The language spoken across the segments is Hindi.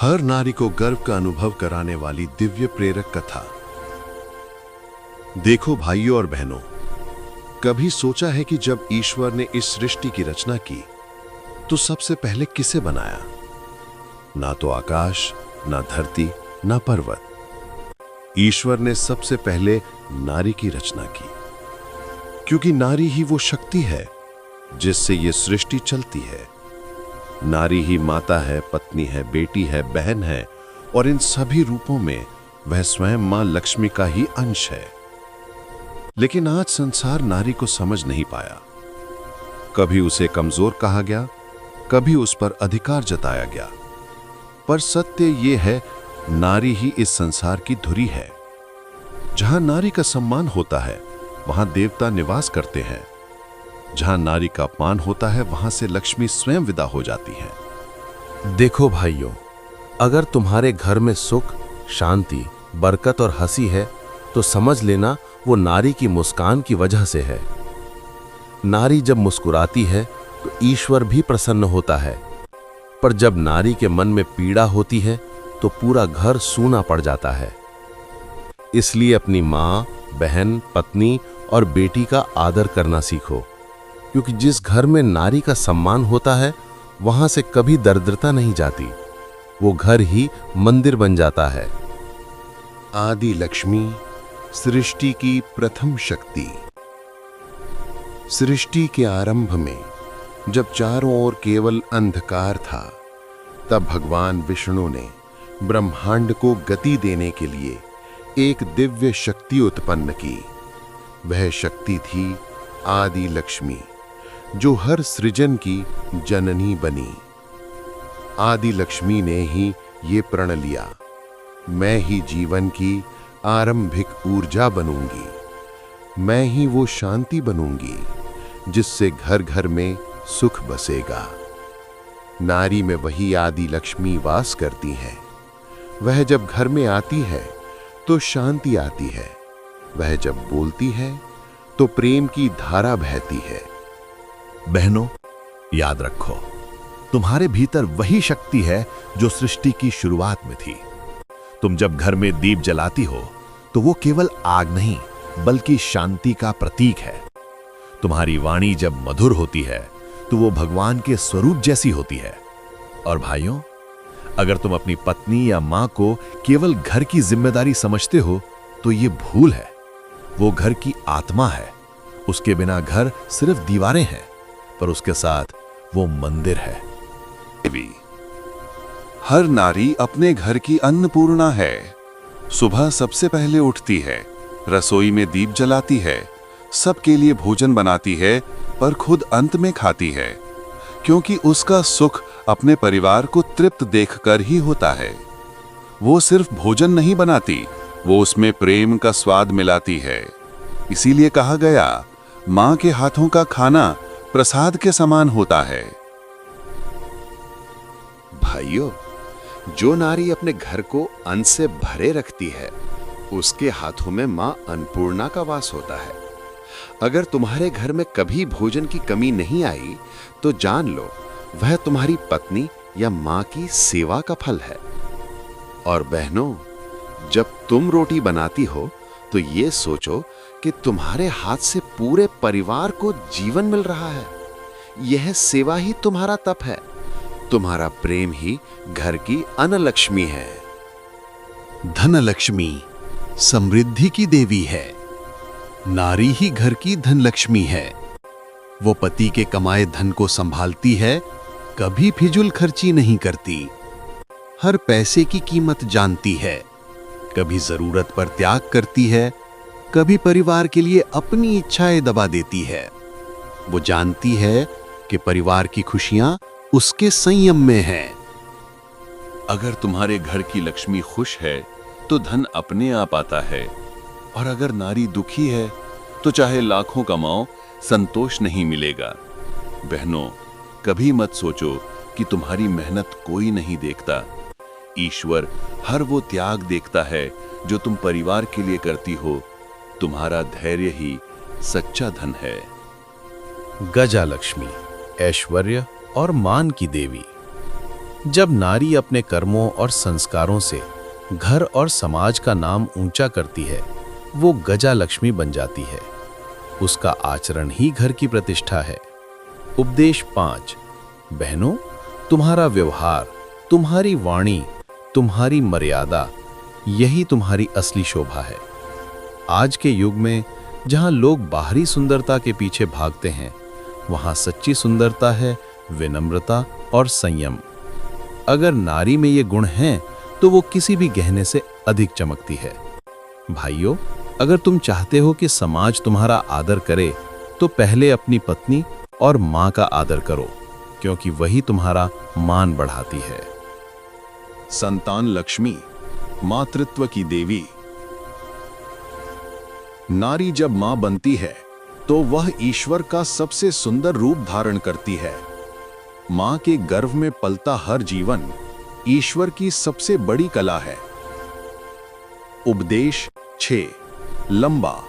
हर नारी को गर्व का अनुभव कराने वाली दिव्य प्रेरक कथा। देखो भाइयों और बहनों, कभी सोचा है कि जब ईश्वर ने इस सृष्टि की रचना की तो सबसे पहले किसे बनाया? ना तो आकाश, ना धरती, ना पर्वत। ईश्वर ने सबसे पहले नारी की रचना की, क्योंकि नारी ही वो शक्ति है जिससे ये सृष्टि चलती है। नारी ही माता है, पत्नी है, बेटी है, बहन है, और इन सभी रूपों में वह स्वयं मां लक्ष्मी का ही अंश है। लेकिन आज संसार नारी को समझ नहीं पाया। कभी उसे कमजोर कहा गया, कभी उस पर अधिकार जताया गया। पर सत्य ये है, नारी ही इस संसार की धुरी है। जहां नारी का सम्मान होता है वहां देवता निवास करते हैं। जहां नारी का अपमान होता है वहां से लक्ष्मी स्वयं विदा हो जाती है। देखो भाइयों, अगर तुम्हारे घर में सुख, शांति, बरकत और हंसी है तो समझ लेना वो नारी की मुस्कान की वजह से है। नारी जब मुस्कुराती है तो ईश्वर भी प्रसन्न होता है, पर जब नारी के मन में पीड़ा होती है तो पूरा घर सूना पड़ जाता है। इसलिए अपनी माँ, बहन, पत्नी और बेटी का आदर करना सीखो, क्योंकि जिस घर में नारी का सम्मान होता है वहां से कभी दरिद्रता नहीं जाती। वो घर ही मंदिर बन जाता है। आदि लक्ष्मी, सृष्टि की प्रथम शक्ति। सृष्टि के आरंभ में जब चारों ओर केवल अंधकार था, तब भगवान विष्णु ने ब्रह्मांड को गति देने के लिए एक दिव्य शक्ति उत्पन्न की। वह शक्ति थी आदि लक्ष्मी, जो हर सृजन की जननी बनी। आदि लक्ष्मी ने ही ये प्रण लिया, मैं ही जीवन की आरंभिक ऊर्जा बनूंगी। मैं ही वो शांति बनूंगी जिससे घर घर में सुख बसेगा। नारी में वही आदि लक्ष्मी वास करती है। वह जब घर में आती है तो शांति आती है। वह जब बोलती है तो प्रेम की धारा बहती है। बहनों, याद रखो, तुम्हारे भीतर वही शक्ति है जो सृष्टि की शुरुआत में थी। तुम जब घर में दीप जलाती हो तो वो केवल आग नहीं बल्कि शांति का प्रतीक है। तुम्हारी वाणी जब मधुर होती है तो वो भगवान के स्वरूप जैसी होती है। और भाइयों, अगर तुम अपनी पत्नी या मां को केवल घर की जिम्मेदारी समझते हो तो ये भूल है। वो घर की आत्मा है। उसके बिना घर सिर्फ दीवारें हैं, पर उसके साथ वो मंदिर है। हर नारी अपने घर की अन्नपूर्णा है। सुबह सबसे पहले उठती है, रसोई में दीप जलाती है, सबके लिए भोजन बनाती है, पर खुद अंत में खाती है, क्योंकि उसका सुख अपने परिवार को तृप्त देखकर ही होता है। वो सिर्फ भोजन नहीं बनाती, वो उसमें प्रेम का स्वाद मिलाती है। इसीलिए कहा गया, मां के हाथों का खाना प्रसाद के समान होता है। भाइयों, जो नारी अपने घर को अन्न से भरे रखती है, उसके हाथों में मां अन्नपूर्णा का वास होता है। अगर तुम्हारे घर में कभी भोजन की कमी नहीं आई तो जान लो, वह तुम्हारी पत्नी या मां की सेवा का फल है। और बहनों, जब तुम रोटी बनाती हो तो ये सोचो कि तुम्हारे हाथ से पूरे परिवार को जीवन मिल रहा है। यह सेवा ही तुम्हारा तप है। तुम्हारा प्रेम ही घर की अनलक्ष्मी है। धनलक्ष्मी समृद्धि की देवी है। नारी ही घर की धनलक्ष्मी है। वो पति के कमाए धन को संभालती है, कभी फिजूल खर्ची नहीं करती। हर पैसे की कीमत जानती है। कभी जरूरत पर त्याग करती है, कभी परिवार के लिए अपनी इच्छाएं दबा देती है। वो जानती है कि परिवार की खुशियां उसके संयम में हैं। अगर तुम्हारे घर की लक्ष्मी खुश है तो धन अपने आप आता है, और अगर नारी दुखी है तो चाहे लाखों कमाओ, संतोष नहीं मिलेगा। बहनों, कभी मत सोचो कि तुम्हारी मेहनत कोई नहीं देखता। ईश्वर हर वो त्याग देखता है जो तुम परिवार के लिए करती हो। तुम्हारा धैर्य ही सच्चा धन है। गजा लक्ष्मी, ऐश्वर्य और मान की देवी। जब नारी अपने कर्मों और संस्कारों से घर और समाज का नाम ऊंचा करती है, वो गजा लक्ष्मी बन जाती है। उसका आचरण ही घर की प्रतिष्ठा है। उपदेश 5। बहनों, तुम्हारा व्यवहार, तुम्हारी वाणी, तुम्हारी मर्यादा, यही तुम्हारी असली शोभा है। आज के युग में जहां लोग बाहरी सुंदरता के पीछे भागते हैं, वहां सच्ची सुंदरता है विनम्रता और संयम। अगर नारी में ये गुण हैं, तो वो किसी भी गहने से अधिक चमकती है। भाइयों, अगर तुम चाहते हो कि समाज तुम्हारा आदर करे, तो पहले अपनी पत्नी और मां का आदर करो, क्योंकि वही तुम्हारा मान बढ़ाती है। संतान लक्ष्मी, मातृत्व की देवी। नारी जब मां बनती है तो वह ईश्वर का सबसे सुंदर रूप धारण करती है। मां के गर्भ में पलता हर जीवन ईश्वर की सबसे बड़ी कला है। उपदेश 6। लंबा।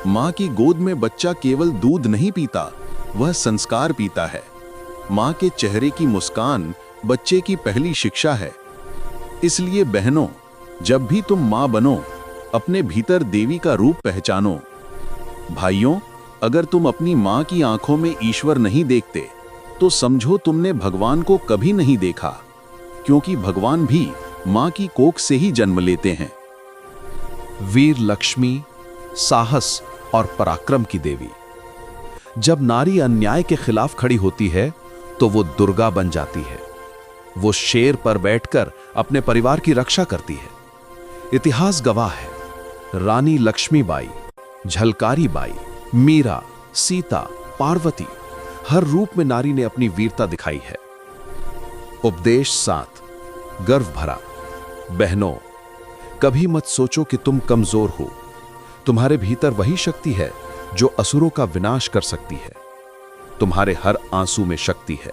मां की गोद में बच्चा केवल दूध नहीं पीता, वह संस्कार पीता है। मां के चेहरे की मुस्कान बच्चे की पहली शिक्षा है। इसलिए बहनों, जब भी तुम मां बनो, अपने भीतर देवी का रूप पहचानो। भाइयों, अगर तुम अपनी मां की आंखों में ईश्वर नहीं देखते, तो समझो तुमने भगवान को कभी नहीं देखा, क्योंकि भगवान भी मां की कोख से ही जन्म लेते हैं। वीर लक्ष्मी, साहस और पराक्रम की देवी। जब नारी अन्याय के खिलाफ खड़ी होती है, तो वो दुर्गा बन जाती है। वो शेर पर बैठकर अपने परिवार की रक्षा करती है। इतिहास गवाह है, रानी लक्ष्मीबाई, झलकारी बाई, मीरा, सीता, पार्वती, हर रूप में नारी ने अपनी वीरता दिखाई है। उपदेश 7। गर्व भरा। बहनों, कभी मत सोचो कि तुम कमजोर हो। तुम्हारे भीतर वही शक्ति है जो असुरों का विनाश कर सकती है। तुम्हारे हर आंसू में शक्ति है,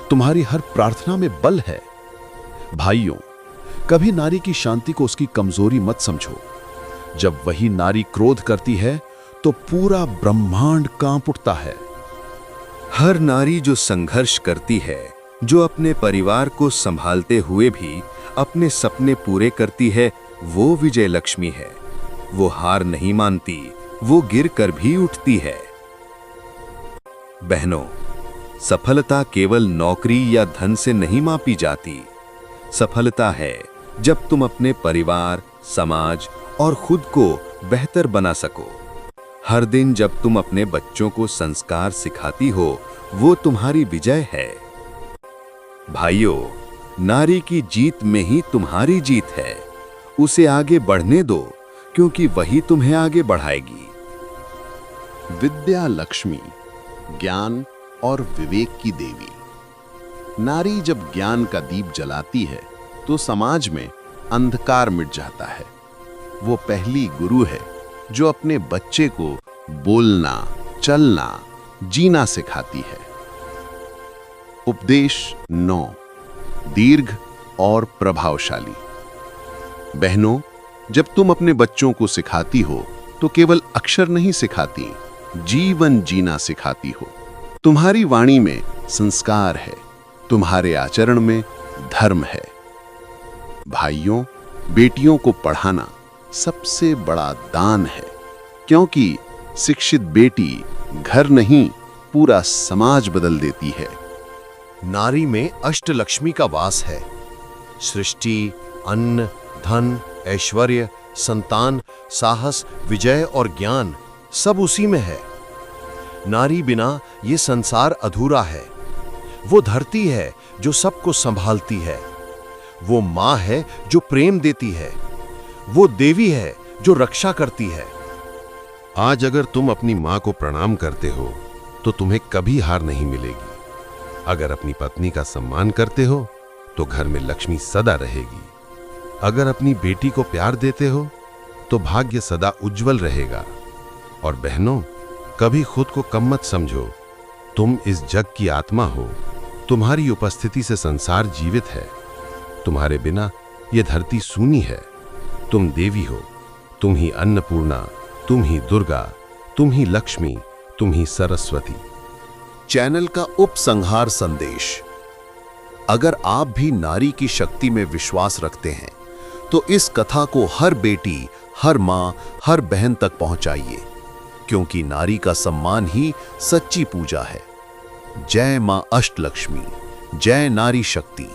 तुम्हारी हर प्रार्थना में बल है। भाइयों, कभी नारी की शांति को उसकी कमजोरी मत समझो। जब वही नारी क्रोध करती है, तो पूरा ब्रह्मांड कांप उठता है। हर नारी जो संघर्ष करती है, जो अपने परिवार को संभालते हुए भी अपने सपने पूरे करती है, वो विजय लक्ष्मी है। वो हार नहीं मानती, वो गिर कर भी उठती है। बहनों, सफलता केवल नौकरी या धन से नहीं मापी जाती। सफलता है जब तुम अपने परिवार, समाज और खुद को बेहतर बना सको। हर दिन जब तुम अपने बच्चों को संस्कार सिखाती हो, वो तुम्हारी विजय है। भाइयों, नारी की जीत में ही तुम्हारी जीत है। उसे आगे बढ़ने दो, क्योंकि वही तुम्हें आगे बढ़ाएगी। विद्या लक्ष्मी, ज्ञान और विवेक की देवी। नारी जब ज्ञान का दीप जलाती है, तो समाज में अंधकार मिट जाता है। वो पहली गुरु है जो अपने बच्चे को बोलना, चलना, जीना सिखाती है। उपदेश 9। दीर्घ और प्रभावशाली। बहनों, जब तुम अपने बच्चों को सिखाती हो, तो केवल अक्षर नहीं सिखाती, जीवन जीना सिखाती हो। तुम्हारी वाणी में संस्कार है, तुम्हारे आचरण में धर्म है। भाइयों, बेटियों को पढ़ाना सबसे बड़ा दान है, क्योंकि शिक्षित बेटी घर नहीं, पूरा समाज बदल देती है। नारी में अष्टलक्ष्मी का वास है। सृष्टि, अन्न, धन, ऐश्वर्य, संतान, साहस, विजय और ज्ञान सब उसी में है। नारी बिना ये संसार अधूरा है। वो धरती है जो सबको संभालती है। वो मां है जो प्रेम देती है। वो देवी है जो रक्षा करती है। आज अगर तुम अपनी मां को प्रणाम करते हो, तो तुम्हें कभी हार नहीं मिलेगी। अगर अपनी पत्नी का सम्मान करते हो, तो घर में लक्ष्मी सदा रहेगी। अगर अपनी बेटी को प्यार देते हो, तो भाग्य सदा उज्जवल रहेगा। और बहनों, कभी खुद को कम मत समझो। तुम इस जग की आत्मा हो। तुम्हारी उपस्थिति से संसार जीवित है। तुम्हारे बिना यह धरती सूनी है। तुम देवी हो। तुम ही अन्नपूर्णा, तुम ही दुर्गा, तुम ही लक्ष्मी, तुम ही सरस्वती। चैनल का उपसंहार संदेश। अगर आप भी नारी की शक्ति में विश्वास रखते हैं तो इस कथा को हर बेटी, हर मां, हर बहन तक पहुंचाइए, क्योंकि नारी का सम्मान ही सच्ची पूजा है। जय मां अष्टलक्ष्मी, जय नारी शक्ति।